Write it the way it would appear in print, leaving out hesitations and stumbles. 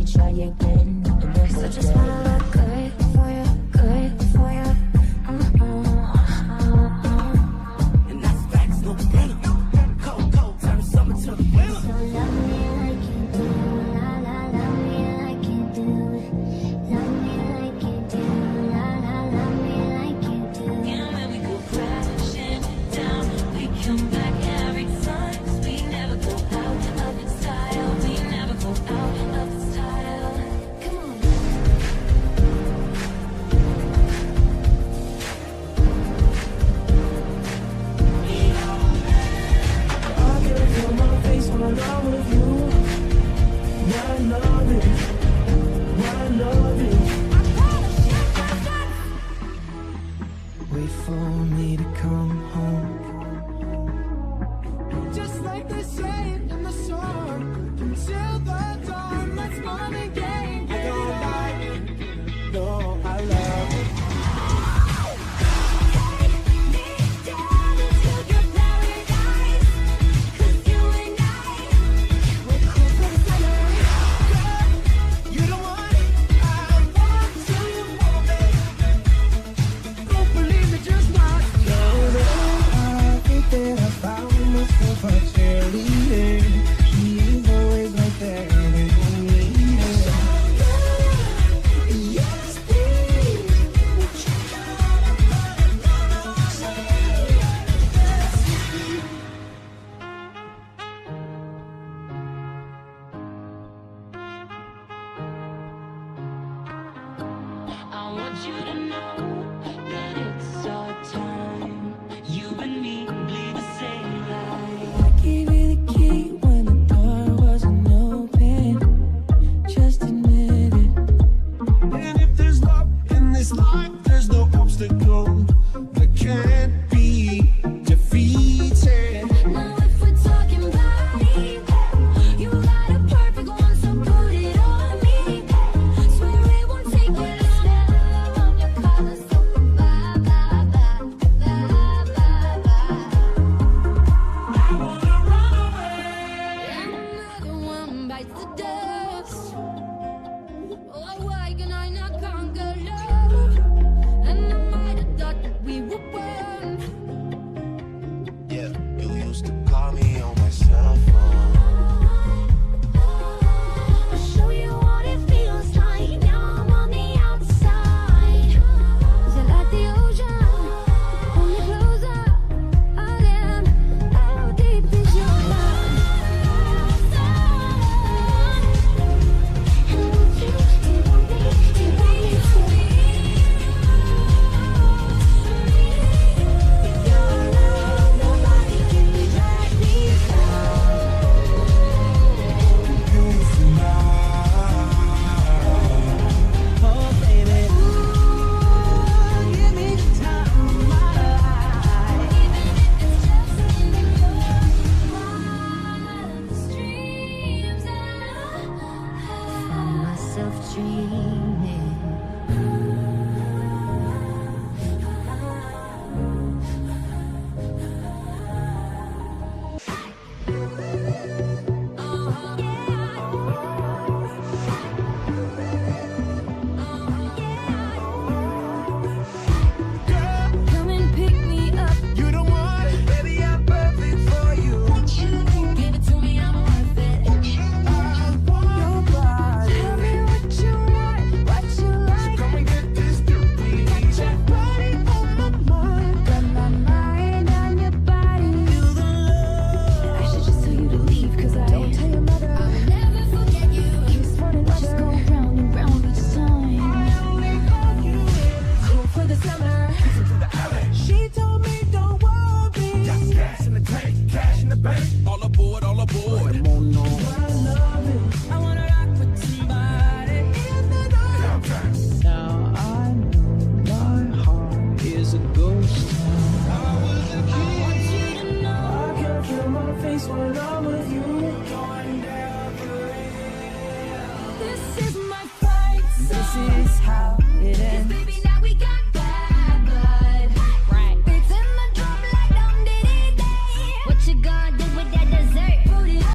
me try again another So just day. wanna look good for you, good for you. And that's facts, no printer. Cold, cold, turn the summer to the winter. So love me like you do, la la, love me like you do. Love me like you do, la la, love me like you do. And when we go crashing down, we come back every time. 'Cause we never go out of the style. We never go out of the style. Come on. I can feel my face when I'm with you. I love it. I love it. Wait for me to come home. Just like they say in the song. Until the dawn, let's fun again. I don't like it. No, I love it. You don't want it. I want to move it. Don't believe me, just watch. No, I think that I found myself a cheerleader. She is always right there with me. Yes, please. I want you to know that it's our time. You and me bleed the same light. I gave you the key when the door wasn't open. Just admit it. And if there's love in this life, there's no obstacle that can't be defeated. Now if we're talking body, you got a perfect one, so put it on me. Swear it won't take it. Smell on your collar, so bye, bye, bye, bye, bye, bye. I wanna run away. And another one bites the dust. Oh, why can I not conquer love? And I might have thought that we were one. Yeah, you used to call me on my cell phone. I'll show you what it feels like. Now I'm on the outside. Is it like the ocean? Pull me closer. Again, how deep is your love? And won't you want me to be? Your love, nobody can drag me down. Oh, baby. Ooh, give me the time of my life. Find myself dreaming. Come and pick me up. You don't want it, baby, I'm perfect for you. Give it to me, I'm worth it. I want your body. Tell me what you want, what you like. Come and get this groovy. Got your body on my mind, got my mind on your body. Feel the love. I should just tell you to leave, 'cause don't tell your mother. I'll never forget you. Keeps running, just go round and round each time. Cool for the summer. She told me don't worry. Got gas in the tank, cash in the bank. All aboard, all aboard. Come on, no. I love it. I wanna rock with somebody in the night. Now I know my heart is a ghost town. I was a kid. I want you to know I can feel my face when I'm with you.